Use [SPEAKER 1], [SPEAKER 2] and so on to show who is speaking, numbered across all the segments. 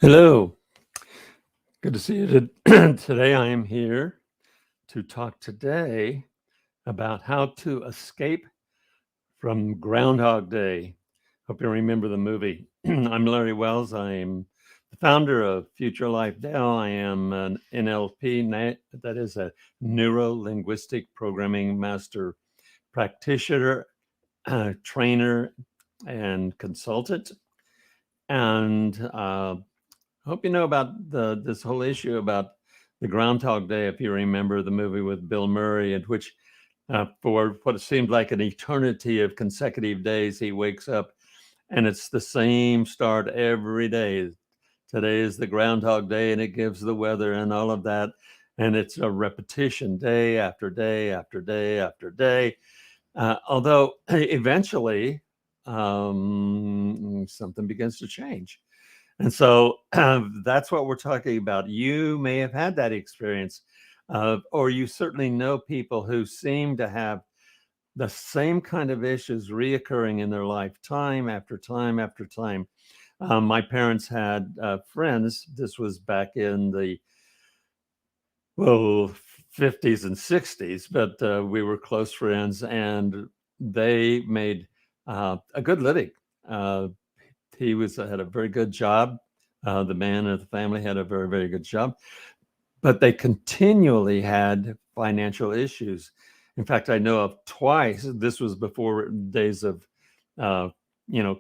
[SPEAKER 1] Hello, good to see you. Today I am here to talk today about how to escape from Groundhog Day. Hope you remember the movie. I'm Larry Wells. I am the founder of Future Life Now. I am an NLP, that is a neuro-linguistic programming master practitioner, trainer, and consultant. And hope you know about this whole issue about the Groundhog Day. If you remember the movie with Bill Murray, in which for what seemed like an eternity of consecutive days, he wakes up and it's the same start every day. Today is the Groundhog Day, and it gives the weather and all of that, and it's a repetition day after day after day after day. Although eventually something begins to change. And so that's what we're talking about. You may have had that experience, or you certainly know people who seem to have the same kind of issues reoccurring in their life time after time after time. My parents had friends. This was back in the, well, 50s and 60s, but we were close friends and they made a good living. Uh, he had a very good job. The man of the family had a very, very good job, but they continually had financial issues. In fact, I know of twice. This was before days of, uh,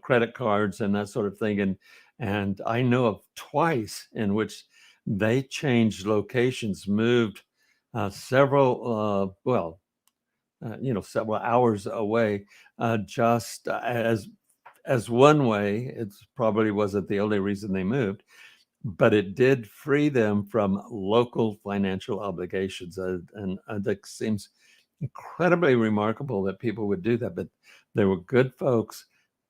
[SPEAKER 1] credit cards and that sort of thing, and I know of twice in which they changed locations, moved several hours away, just as one way. It probably wasn't the only reason they moved, but it did free them from local financial obligations. And that seems incredibly remarkable that people would do that. But they were good folks,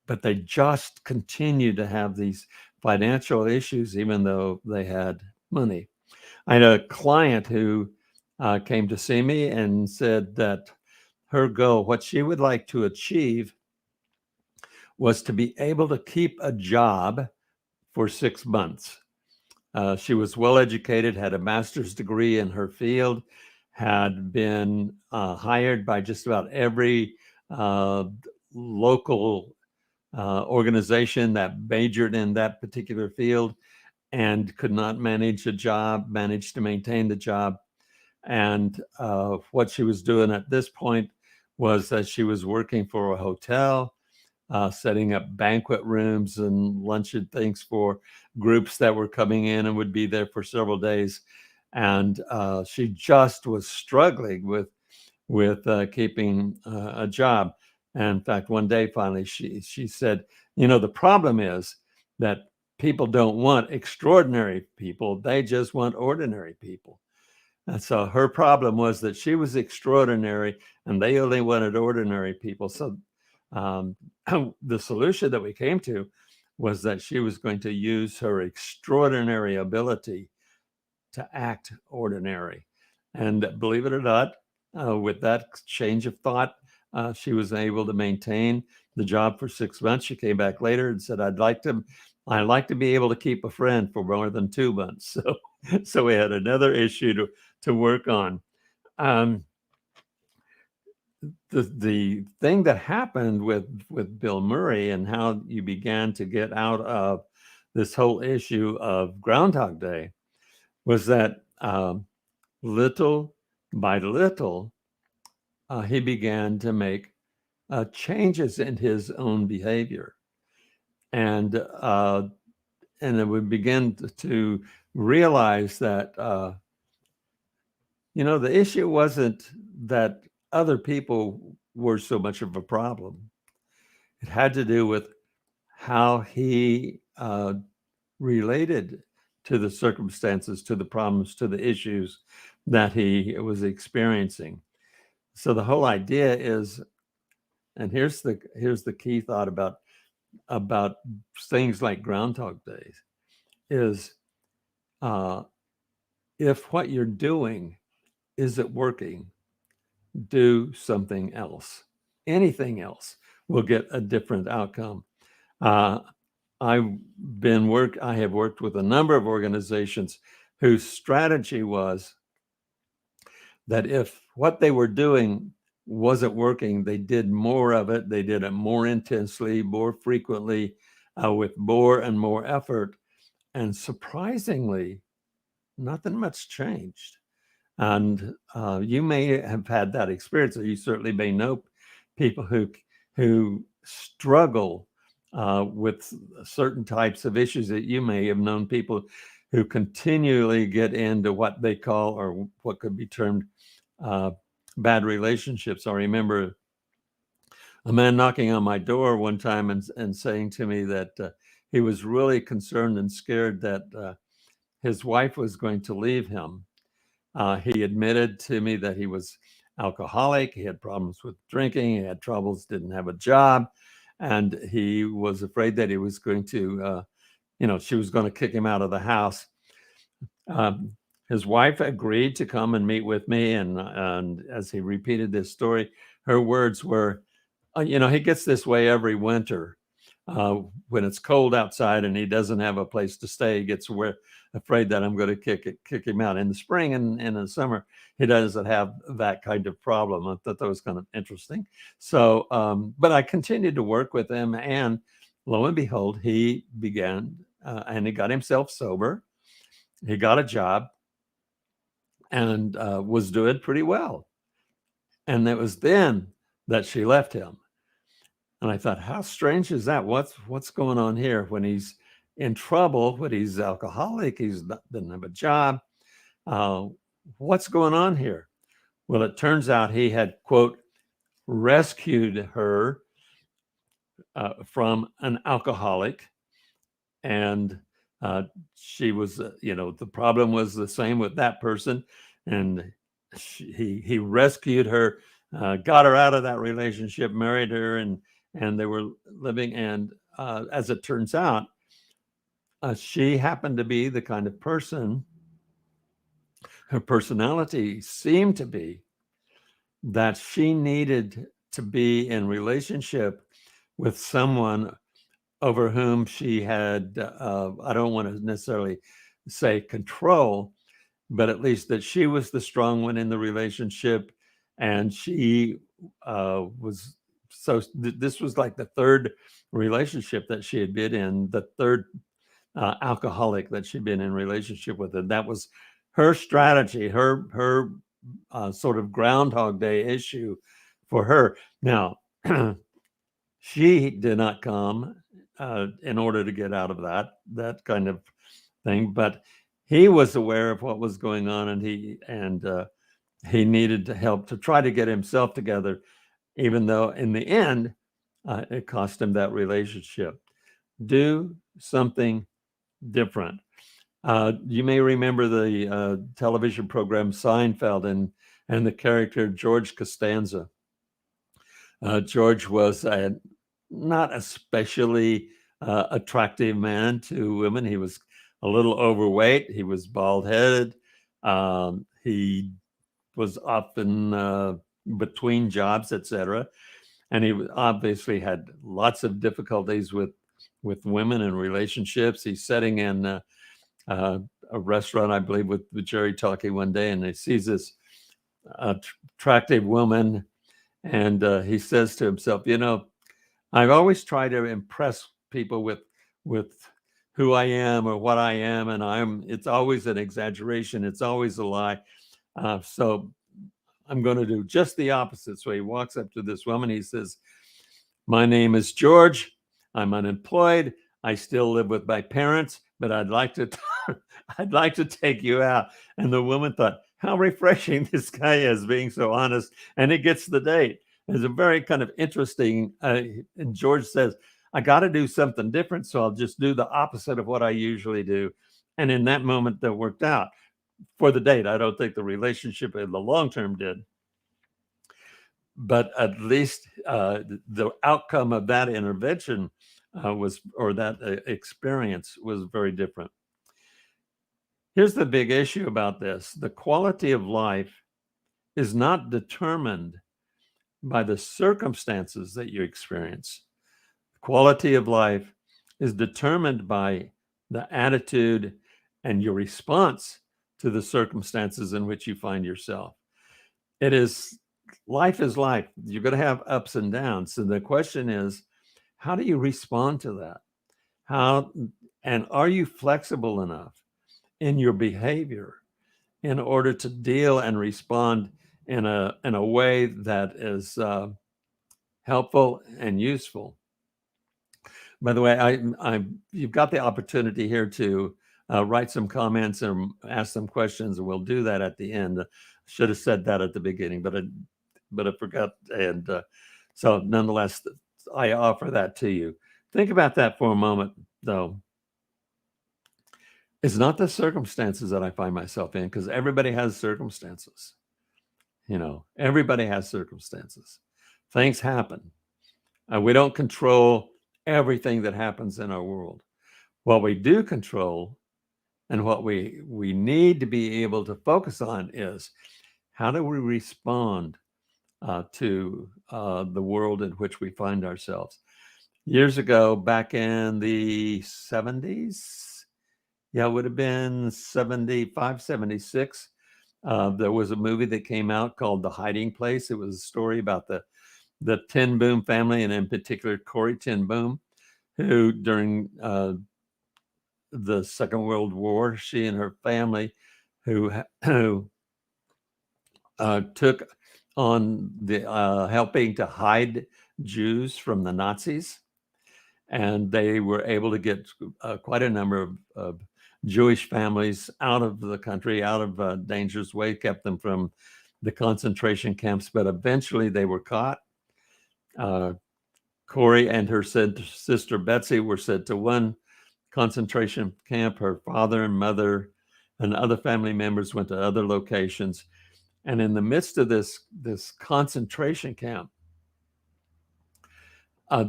[SPEAKER 1] but they just continued to have these financial issues, even though they had money. I had a client who came to see me and said that her goal, what she would like to achieve, was to be able to keep a job for 6 months. She was well educated, had a master's degree in her field, had been hired by just about every local organization that majored in that particular field, and could not manage a job, managed to maintain the job. And what she was doing at this point was that she was working for a hotel, setting up banquet rooms and lunch and things for groups that were coming in and would be there for several days. And she just was struggling with keeping a job. And in fact, one day finally she said, the problem is that people don't want extraordinary people; they just want ordinary people. And so her problem was that she was extraordinary and they only wanted ordinary people. So um, the solution that we came to was that she was going to use her extraordinary ability to act ordinary. And believe it or not, with that change of thought, she was able to maintain the job for 6 months. She came back later and said, I'd like to be able to keep a friend for more than 2 months. So we had another issue to work on. Um, the thing that happened with Bill Murray and how you began to get out of this whole issue of Groundhog Day was that little by little he began to make changes in his own behavior, and then we began to realize that the issue wasn't that other people were so much of a problem. It had to do with how he related to the circumstances, to the problems, to the issues that he was experiencing. So the whole idea is, and here's the key thought about things like Groundhog Days, is if what you're doing isn't working, do something else. Anything else will get a different outcome. Uh, I have worked with a number of organizations whose strategy was that if what they were doing wasn't working, they did more of it. They did it more intensely, more frequently, with more and more effort. And surprisingly, nothing much changed. And you may have had that experience, or you certainly may know people who struggle with certain types of issues. That you may have known people who continually get into what they call, or what could be termed, bad relationships. I remember a man knocking on my door one time and saying to me that he was really concerned and scared that his wife was going to leave him. He admitted to me that he was alcoholic. He had problems with drinking. He had troubles, didn't have a job. And he was afraid that he was going to, she was going to kick him out of the house. His wife agreed to come and meet with me. And as he repeated this story, her words were, he gets this way every winter. When it's cold outside and he doesn't have a place to stay, he gets afraid that I'm going to kick him out. In the spring and in the summer, he doesn't have that kind of problem. I thought that was kind of interesting. So, but I continued to work with him, and lo and behold, he began and he got himself sober. He got a job and was doing pretty well. And it was then that she left him. And I thought, how strange is that? What's going on here? When he's in trouble, when he's alcoholic, doesn't have a job. What's going on here? Well, it turns out he had, quote, rescued her from an alcoholic. And she was, the problem was the same with that person. And he rescued her, got her out of that relationship, married her, and they were living. And as it turns out, she happened to be the kind of person, her personality seemed to be that she needed to be in relationship with someone over whom she had, I don't want to necessarily say control, but at least that she was the strong one in the relationship. And she was, this was like the third relationship that she had been in, the third alcoholic that she'd been in relationship with. And that was her strategy, her sort of Groundhog Day issue for her. Now, she did not come in order to get out of that kind of thing, but he was aware of what was going on, and he needed to help to try to get himself together, even though in the end it cost him that relationship. Do something different. You may remember the television program Seinfeld and the character George Costanza. George was not especially attractive man to women. He was a little overweight. He was bald-headed. He was often between jobs, etc. And he obviously had lots of difficulties with women and relationships. He's sitting in a restaurant, I believe, with Jerry Talkie one day, and he sees this attractive woman, and he says to himself, I've always tried to impress people with who I am or what I am, and it's always an exaggeration. It's always a lie. So I'm going to do just the opposite. So he walks up to this woman. He says, my name is George. I'm unemployed. I still live with my parents, but I'd like to take you out. And the woman thought, how refreshing this guy is, being so honest. And he gets the date. It's a very kind of interesting, and George says, I got to do something different, so I'll just do the opposite of what I usually do. And in that moment, that worked out for the date. I don't think the relationship in the long term did. But at least the outcome of that intervention that experience was very different. Here's the big issue about this. The quality of life is not determined by the circumstances that you experience. Quality of life is determined by the attitude and your response to the circumstances in which you find yourself. It is life is life. You're going to have ups and downs. So the question is, how do you respond to that? How and are you flexible enough in your behavior in order to deal and respond in a way that is helpful and useful? By the way, you've got the opportunity here to write some comments and ask some questions, and we'll do that at the end. Should have said that at the beginning, but I forgot. And so, nonetheless, I offer that to you. Think about that for a moment, though. It's not the circumstances that I find myself in, because everybody has circumstances. Everybody has circumstances. Things happen. We don't control everything that happens in our world. What we do control and what we need to be able to focus on is how do we respond to the world in which we find ourselves. Years ago, back in the 70s, it would have been 75, 76, there was a movie that came out called The Hiding Place. It was a story about the Ten Boom family, and in particular, Corrie Ten Boom, who during the Second World War, she and her family, who took on the helping to hide Jews from the Nazis, and they were able to get quite a number of Jewish families out of the country, out of dangerous way, kept them from the concentration camps, but eventually they were caught. Corrie and her sister Betsy were sent to one concentration camp. Her father and mother and other family members went to other locations. And in the midst of this concentration camp,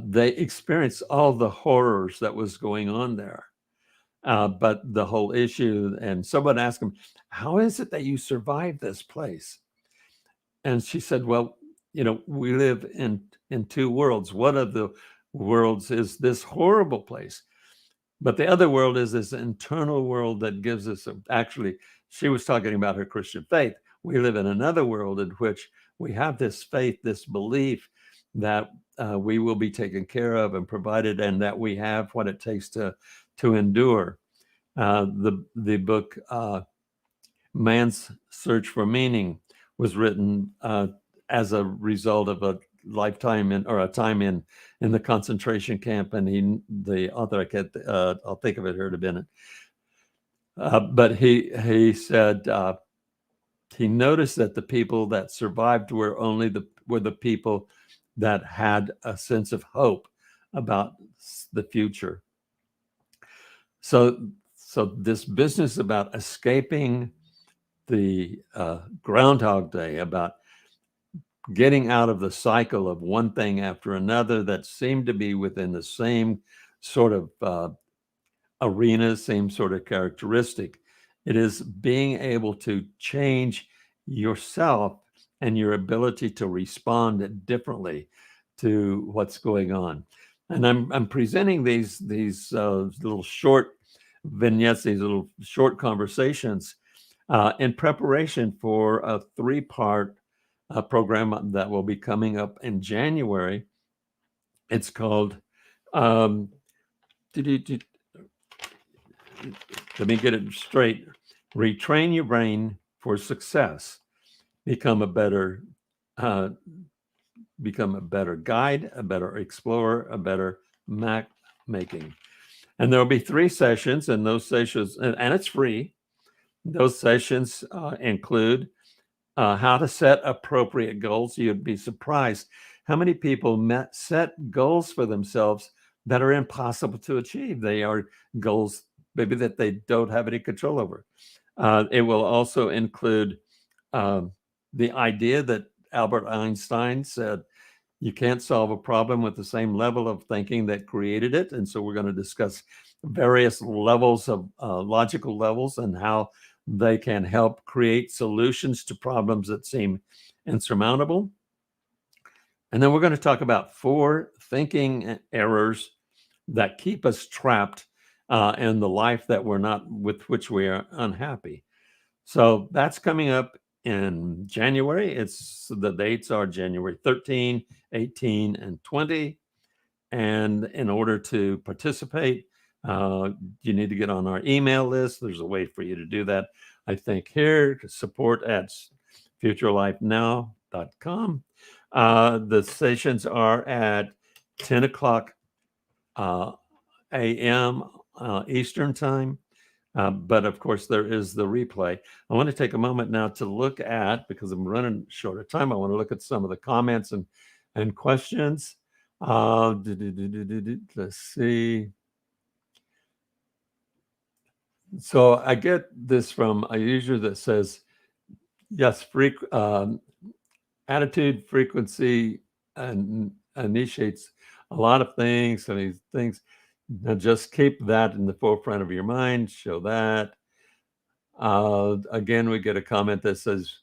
[SPEAKER 1] they experienced all the horrors that was going on there. But the whole issue, and someone asked him, how is it that you survived this place? And she said, well, we live in two worlds. One of the worlds is this horrible place, but the other world is this internal world that gives us actually, she was talking about her Christian faith. We live in another world in which we have this faith, this belief that we will be taken care of and provided, and that we have what it takes to endure. The book Man's Search for Meaning was written as a result of a lifetime a time in the concentration camp, and the author, I'll think of it here in a minute. But he said he noticed that the people that survived were the people that had a sense of hope about the future. So this business about escaping the Groundhog Day, about getting out of the cycle of one thing after another that seemed to be within the same sort of arena, same sort of characteristic. It is being able to change yourself and your ability to respond differently to what's going on. And I'm presenting these little short vignettes, these little short conversations in preparation for a 3-part program that will be coming up in January. It's called, let me get it straight, Retrain Your Brain for Success. Become a better guide, a better explorer, a better map making. And there will be 3 sessions, and those sessions, and it's free. Those sessions include how to set appropriate goals. You'd be surprised how many people set goals for themselves that are impossible to achieve. They are goals maybe that they don't have any control over. It will also include the idea that Albert Einstein said, you can't solve a problem with the same level of thinking that created it. And so we're going to discuss various levels of logical levels and how they can help create solutions to problems that seem insurmountable. And then we're going to talk about 4 thinking errors that keep us trapped in the life that we're not, with which we are unhappy. So that's coming up in January. The dates are January 13, 18, and 20. And in order to participate, you need to get on our email list. There's a way for you to do that. I think here, support at futurelifenow.com. The sessions are at 10 o'clock a.m. Eastern time. But of course, there is the replay. I want to take a moment now to look at, because I'm running short of time, I want to look at some of the comments and questions. Let's see. So I get this from a user that says, yes, attitude, frequency, and initiates a lot of things. And these things, now just keep that in the forefront of your mind. Show that. Again, we get a comment that says,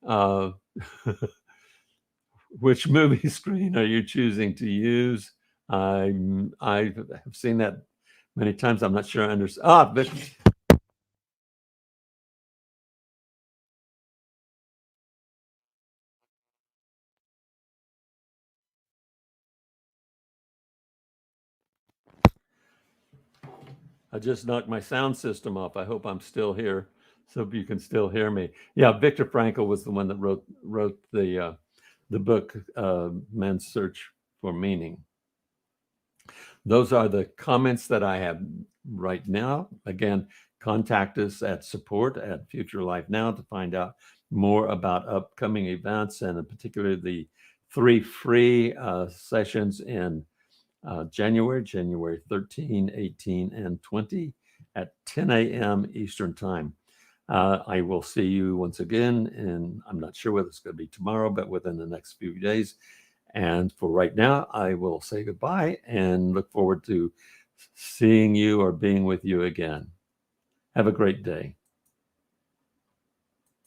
[SPEAKER 1] uh, which movie screen are you choosing to use? I have seen that many times. I'm not sure I understand. But I just knocked my sound system off. I hope I'm still here, so you can still hear me. Yeah, Viktor Frankl was the one that wrote the book Man's Search for Meaning. Those are the comments that I have right now. Again, contact us at support@Future Life Now to find out more about upcoming events, and in particular the 3 free sessions in January 13, 18, and 20 at 10 a.m. Eastern Time. I will see you once again, and I'm not sure whether it's going to be tomorrow, but within the next few days. And for right now, I will say goodbye and look forward to seeing you or being with you again. Have a great day.